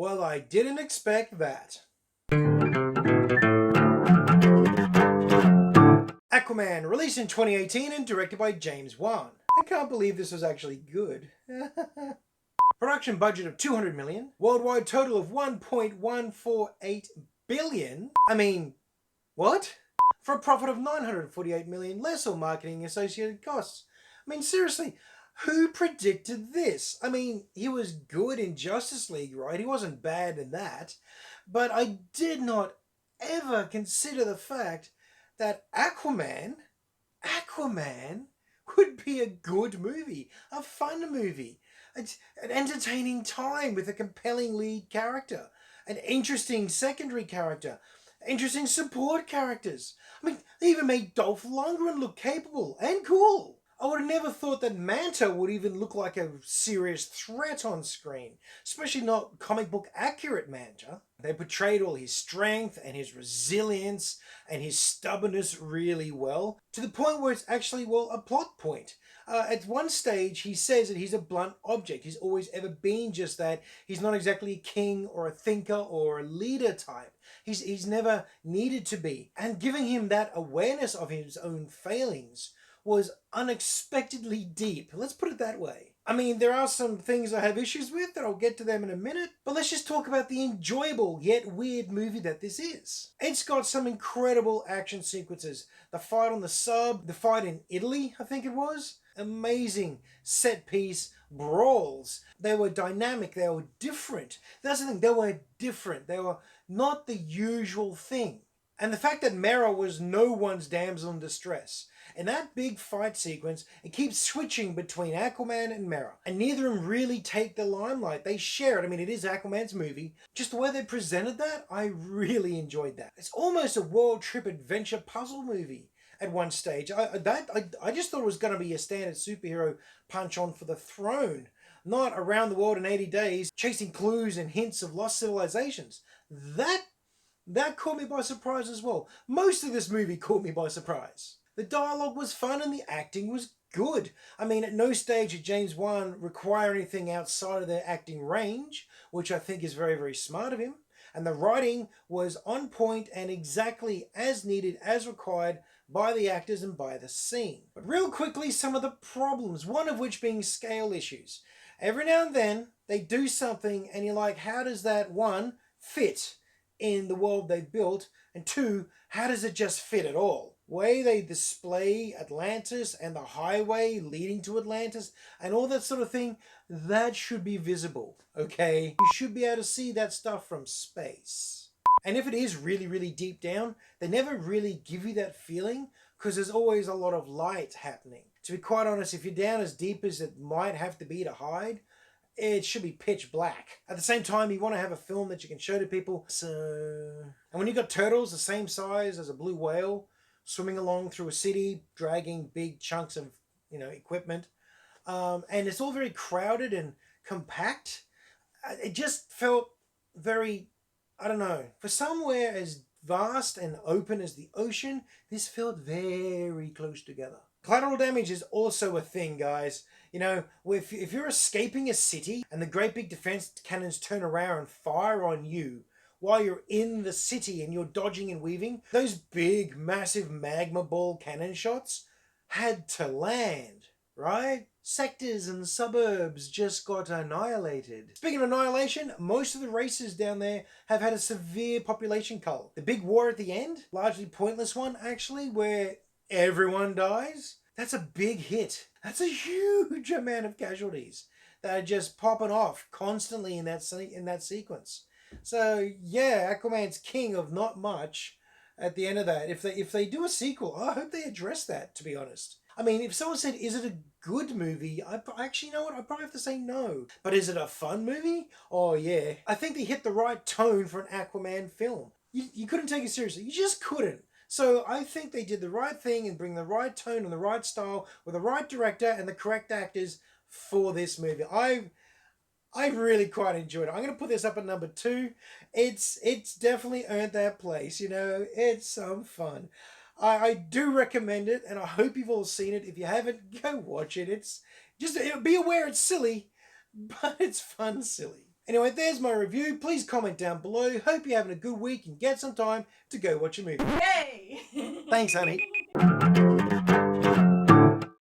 Well, I didn't expect that. Aquaman, released in 2018 and directed by James Wan. I can't believe this was actually good. Production budget of 200 million, worldwide total of 1.148 billion. I mean, what? For a profit of 948 million, less all marketing associated costs. I mean, seriously, who predicted this? I mean, he was good in Justice League, right? He wasn't bad in that. But I did not ever consider the fact that Aquaman would be a good movie, a fun movie, an entertaining time with a compelling lead character, an interesting secondary character, interesting support characters. I mean, they even made Dolph Lundgren look capable and cool. I would have never thought that Manta would even look like a serious threat on screen, especially not comic book accurate Manta. They portrayed all his strength and his resilience and his stubbornness really well, to the point where it's actually, well, a plot point. At one stage, he says that he's a blunt object. He's always ever been just that. He's not exactly a king or a thinker or a leader type. He's never needed to be. And giving him that awareness of his own failings was unexpectedly deep. Let's put it that way. I mean, there are some things I have issues with that I'll get to them in a minute, but let's just talk about the enjoyable yet weird movie that this is. It's got some incredible action sequences. The fight on the sub, the fight in Italy, I think it was. Amazing set piece brawls. They were dynamic, they were different. That's the thing, they were different. They were not the usual thing. And the fact that Mera was no one's damsel in distress. In that big fight sequence, it keeps switching between Aquaman and Mera. And neither of them really take the limelight. They share it. I mean, it is Aquaman's movie. Just the way they presented that, I really enjoyed that. It's almost a world trip adventure puzzle movie at one stage. I just thought it was going to be a standard superhero punch on for the throne. Not around the world in 80 days, chasing clues and hints of lost civilizations. That caught me by surprise as well. Most of this movie caught me by surprise. The dialogue was fun and the acting was good. I mean, at no stage did James Wan require anything outside of their acting range, which I think is very, very smart of him. And the writing was on point and exactly as needed, as required by the actors and by the scene. But real quickly, some of the problems, one of which being scale issues. Every now and then, they do something and you're like, how does that, one, fit in the world they've built, and two, how does it just fit at all? Way they display Atlantis and the highway leading to Atlantis and all that sort of thing, that should be visible, okay? You should be able to see that stuff from space. And if it is really, really deep down, they never really give you that feeling because there's always a lot of light happening. To be quite honest, if you're down as deep as it might have to be to hide, it should be pitch black. At the same time, you want to have a film that you can show to people. And when you've got turtles the same size as a blue whale swimming along through a city, dragging big chunks of, equipment, and it's all very crowded and compact, it just felt very, I don't know, for somewhere as vast and open as the ocean, this felt very close together. Collateral damage is also a thing, guys. If you're escaping a city and the great big defense cannons turn around and fire on you while you're in the city and you're dodging and weaving, those big, massive magma ball cannon shots had to land, right? Sectors and suburbs just got annihilated. Speaking of annihilation, most of the races down there have had a severe population cull. The big war at the end, largely pointless one actually, where everyone dies, that's a big hit. That's a huge amount of casualties that are just popping off constantly in that sequence. So yeah, Aquaman's king of not much at the end of that. If they do a sequel, I hope they address that, to be honest. I mean, if someone said, is it a good movie? Actually, you know what? I'd probably have to say no. But is it a fun movie? Oh yeah. I think they hit the right tone for an Aquaman film. You couldn't take it seriously. You just couldn't. So I think they did the right thing and bring the right tone and the right style with the right director and the correct actors for this movie. I really quite enjoyed it. I'm going to put this up at number 2. It's definitely earned that place. It's some fun. I do recommend it, and I hope you've all seen it. If you haven't, go watch it. Be aware it's silly, but it's fun silly. Anyway, there's my review. Please comment down below. Hope you're having a good week and get some time to go watch a movie. Yay! Thanks, honey.